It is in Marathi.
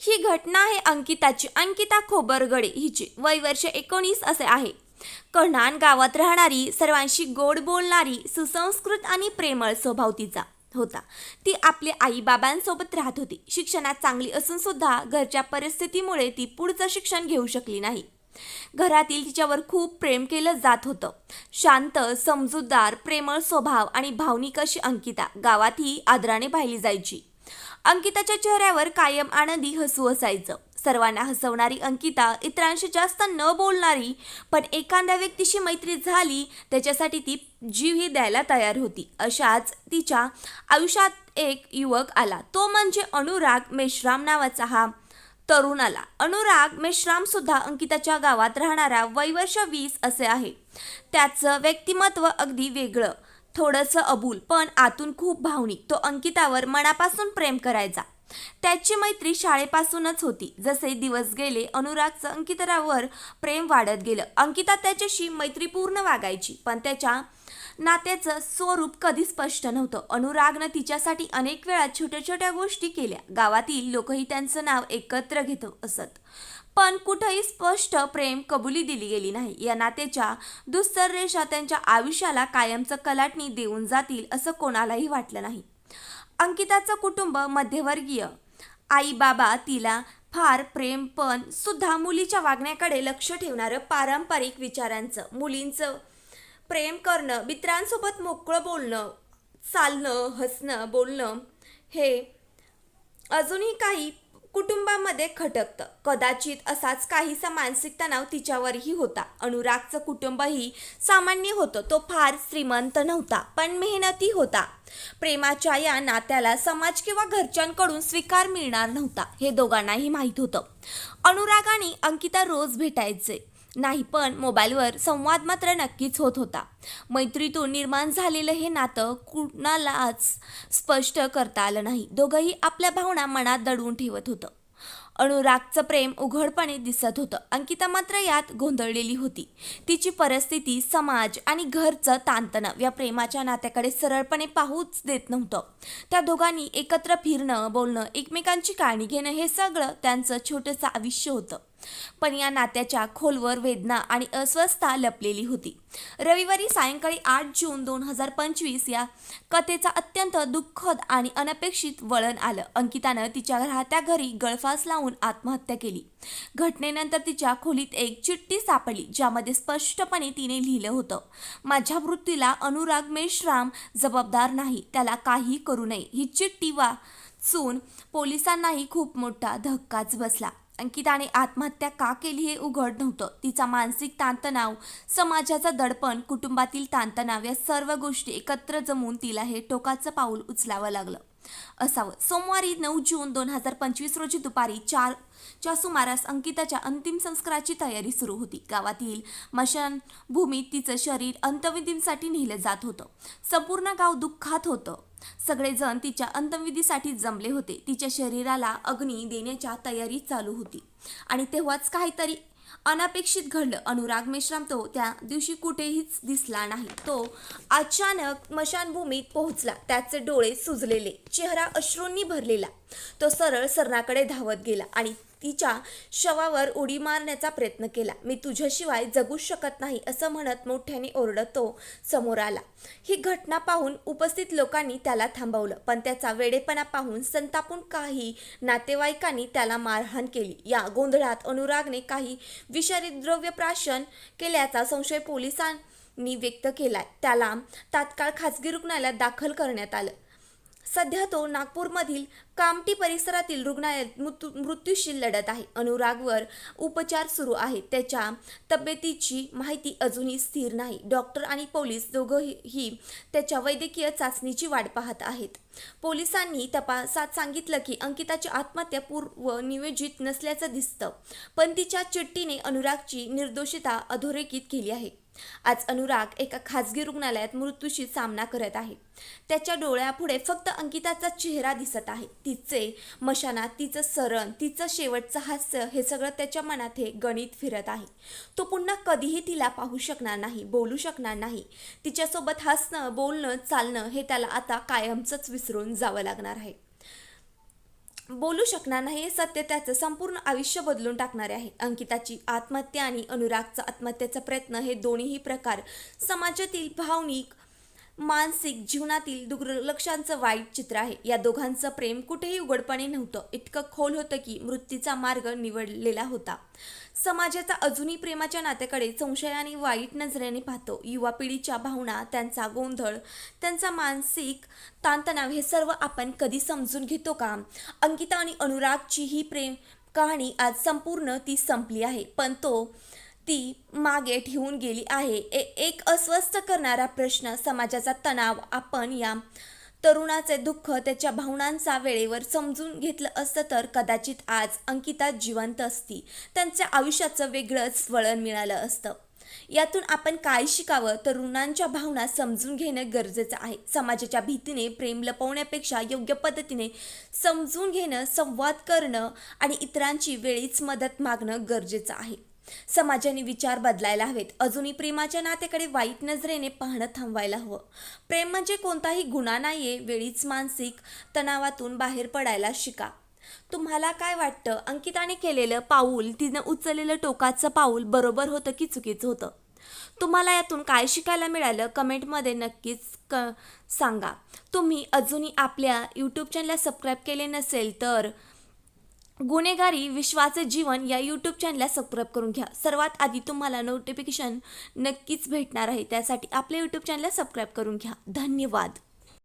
ही घटना आहे अंकिताची. अंकिता खोबरगडे हिचे वय वर्ष 19 असे आहे. कढाण गावात राहणारी, सर्वांशी गोड बोलणारी, सुसंस्कृत आणि प्रेमळ स्वभाव तिचा होता. ती आपल्या आई-बाबांसोबत राहत होती. शिक्षणात चांगली असून सुद्धा घरच्या परिस्थितीमुळे ती पुढचं शिक्षण घेऊ शकली नाही. घरातील तिच्यावर खूप प्रेम केलं जात होतं. शांत, समजूतदार, प्रेमळ स्वभाव आणि भावनिक अशी अंकिता गावातही आदराने पाहिली जायची. अंकिताच्या चेहऱ्यावर कायम आनंदी हसू असायचं. सर्वांना हसवणारी अंकिता, इतरांशी जास्त न बोलणारी, पण एखाद्या व्यक्तीशी मैत्री झाली त्याच्यासाठी ती जीवही द्यायला तयार होती. अशाच तिच्या आयुष्यात एक युवक आला. तो म्हणजे अनुराग मेश्राम नावाचा हा तरुण आला. अनुराग मेश्राम सुद्धा अंकिताच्या गावात राहणारा, वय वर्ष 20 असे आहे. त्याचं व्यक्तिमत्व अगदी वेगळं, थोडंसं अबूल, पण आतून खूप भावनिक. तो अंकितावर मनापासून प्रेम करायचा. त्याची मैत्री शाळेपासूनच होती. जसे दिवस गेले अनुरागचं अंकितावर प्रेम वाढत गेलं. अंकिता त्याच्याशी मैत्रीपूर्ण वागायची, पण त्याच्या नात्याचं स्वरूप कधी स्पष्ट नव्हतं. अनुरागनं तिच्यासाठी अनेक वेळा छोट्या छोट्या गोष्टी केल्या. गावातील लोकही त्यांचं नाव एकत्र घेत असत, पण कुठेही स्पष्ट प्रेम कबुली दिली गेली नाही. या नात्याच्या दुस्तर रेषा त्यांच्या आयुष्याला कायमचं कलाटणी देऊन जातील असं कोणालाही वाटलं नाही. अंकिताचं कुटुंब मध्यमवर्गीय. आई बाबा तिला फार प्रेम, पण सुद्धा मुलीच्या वागण्याकडे लक्ष ठेवणारं, पारंपरिक विचारांचं. मुलींचं प्रेम करणं, मित्रांसोबत मोकळं बोलणं, चालणं, हसणं, बोलणं हे अजूनही काही कुटुंबामध्ये खटकतं. कदाचित असाच काहीसा मानसिक तणाव तिच्यावरही होता. अनुरागचं कुटुंबही सामान्य होतं. तो फार श्रीमंत नव्हता, पण मेहनती होता. प्रेमाच्या या नात्याला समाज किंवा घरच्यांकडून स्वीकार मिळणार नव्हता हे दोघांनाही माहीत होतं. अनुराग आणि अंकिता रोज भेटायचे नाही, पण मोबाईलवर संवाद मात्र नक्कीच होत होता. मैत्रीतून निर्माण झालेलं हे नातं कुणालाच स्पष्ट करता आलं नाही. दोघंही आपल्या भावना मनात दडवून ठेवत होतं. अनुरागचं प्रेम उघडपणे दिसत होतं. अंकिता मात्र यात गोंधळलेली होती. तिची परिस्थिती, समाज आणि घरचं ताणतणाव या प्रेमाच्या नात्याकडे सरळपणे पाहूच देत नव्हतं. त्या दोघांनी एकत्र फिरणं, बोलणं, एकमेकांची काळजी घेणं हे सगळं त्यांचं छोटंसं आयुष्य होतं. पण या नात्याच्या खोलवर वेदना आणि अस्वस्थता लपलेली होती. रविवारी सायंकाळी 8 जून 2025 या कथेचा अत्यंत दुःखद आणि अनपेक्षित वळण आलं. अंकितानं तिच्या राहत्या घरी गळफास लावून आत्महत्या केली. घटनेनंतर तिच्या खोलीत एक चिठ्ठी सापडली, ज्यामध्ये स्पष्टपणे तिने लिहिलं होतं, माझ्या मृत्यूला अनुराग मेश्राम जबाबदार नाही, त्याला काही करू नये. ही चिठ्ठी वाचून पोलिसांनाही खूप मोठा धक्काच बसला. अंकिताने आत्महत्या का केली हे उघड नव्हतं. तिचा मानसिक ताणतणाव, समाजाचा दडपण, कुटुंबातील ताणतणाव या सर्व गोष्टी एकत्र जमून तिला हे टोकाचं पाऊल उचलावं लागलं असावं. सोमवारी 9 जून 2025 रोजी दुपारी 4च्या सुमारास अंकिताच्या अंतिम संस्काराची तयारी सुरू होती. गावातील स्मशानभूमीत तिचं शरीर अंत्यविधीसाठी नेलं जात होतं. संपूर्ण गाव दुःखात होतं. सगळेजण तिच्या अंत्यविधीसाठी जमले होते. तिच्या शरीराला अग्नी देण्याच्या तयारी चालू होती आणि तेव्हाच काहीतरी अनपेक्षित घडलं. अनुराग मेश्राम तो त्या दिवशी कुठेहीच दिसला नाही. तो अचानक स्मशानभूमीत पोहोचला. त्याचे डोळे सुजलेले, चेहरा अश्रूंनी भरलेला. तो सरळ सरणाकडे धावत गेला आणि तिच्या शवावर उडी मारण्याचा प्रयत्न केला. मी तुझ्याशिवाय जगू शकत नाही असं म्हणत मोठ्याने ओरडत तो समोर आला. ही घटना पाहून उपस्थित लोकांनी त्याला थांबवलं, पण त्याचा वेडेपणा पाहून संतापून काही नातेवाईकांनी त्याला मारहाण केली. या गोंधळात अनुरागने काही विषारी द्रव्य प्राशन केल्याचा संशय पोलिसांनी व्यक्त केलाय. त्याला तात्काळ खासगी रुग्णालयात दाखल करण्यात आलं. सध्या तो नागपूरमधील कामठी परिसरातील रुग्णालयात मृत्यूशी लढत आहे. अनुरागवर उपचार सुरू आहेत. त्याच्या तब्येतीची माहिती अजूनही स्थिर नाही. डॉक्टर आणि पोलीस दोघंही त्याच्या वैद्यकीय चाचणीची वाट पाहत आहेत. पोलिसांनी तपासात सांगितलं की अंकिताची आत्महत्या पूर्वनियोजित नसल्याचं दिसतं, पण तिच्या चिठ्ठीने अनुरागची निर्दोषिता अधोरेखित केली आहे. आज अनुराग एका खासगी रुग्णालयात मृत्यूशी सामना करत आहे. त्याच्या डोळ्यापुढे फक्त अंकिताचा चेहरा दिसत आहे. तिचे मशानात, तिचं सरण, तिचं शेवटचं हास्य हे सगळं त्याच्या मनात हे गणित फिरत आहे. तो पुन्हा कधीही तिला पाहू शकणार नाही, बोलू शकणार नाही. तिच्यासोबत हसणं, बोलणं, चालणं हे त्याला आता कायमचंच विसरून जावं लागणार आहे. बोलू शकणार नाही हे सत्य त्याचं संपूर्ण आयुष्य बदलून टाकणारे आहे. अंकिताची आत्महत्या आणि अनुरागचा आत्महत्येचा प्रयत्न हे दोन्हीही प्रकार समाजातील भावनिक मानसिक जीवनातील दुर्लक्षांचं वाईट चित्र आहे. या दोघांचं प्रेम कुठेही उघडपणे नव्हतं, इतकं खोल होतं की मृत्यूचा मार्ग निवडलेला होता. समाजाचा अजूनही प्रेमाच्या नात्याकडे संशयाने वाईट नजरेने पाहतो. युवा पिढीच्या भावना, त्यांचा गोंधळ, त्यांचा मानसिक ताणतणाव हे सर्व आपण कधी समजून घेतो का? अंकिता आणि अनुरागची ही प्रेम कहाणी आज संपूर्ण ती संपली आहे, पण ती मागे ठेवून गेली आहे. एक अस्वस्थ करणारा प्रश्न, समाजाचा तणाव. आपण या तरुणाचे दुःख, त्याच्या भावनांचा वेळेवर समजून घेतलं असतं तर कदाचित आज अंकिता जिवंत असती, त्यांच्या आयुष्याचं वेगळंच वळण मिळालं असतं. यातून आपण काय शिकावं? तरुणांच्या भावना समजून घेणं गरजेचं आहे. समाजाच्या भीतीने प्रेम लपवण्यापेक्षा योग्य पद्धतीने समजून घेणं, संवाद करणं आणि इतरांची वेळीच मदत मागणं गरजेचं आहे. समाजाने विचार बदलायला हवेत. अजूनही प्रेमाच्या नात्याकडे वाईट नजरेने पाहणं थांबवायला हवं. प्रेम म्हणजे कोणताही गुन्हा नाहीये. वेळीच मानसिक तणावातून बाहेर पडायला शिका. तुम्हाला काय वाटतं? अंकिताने केलेलं पाऊल, तिनं उचललेलं टोकाचं पाऊल बरोबर होतं की चुकीचं होतं? तुम्हाला यातून काय शिकायला मिळालं? कमेंटमध्ये नक्कीच सांगा. तुम्ही अजूनही आपल्या यूट्यूब चॅनलला सबस्क्राईब केले नसेल तर गुन्हेगारी विश्वाचे जीवन या यूट्यूब चॅनलला सबस्क्राईब करून घ्या. सर्वात आधी तुम्हाला नोटिफिकेशन नक्कीच भेटणार आहे. त्यासाठी आपल्या यूट्यूब चॅनलला सबस्क्राईब करून घ्या. धन्यवाद.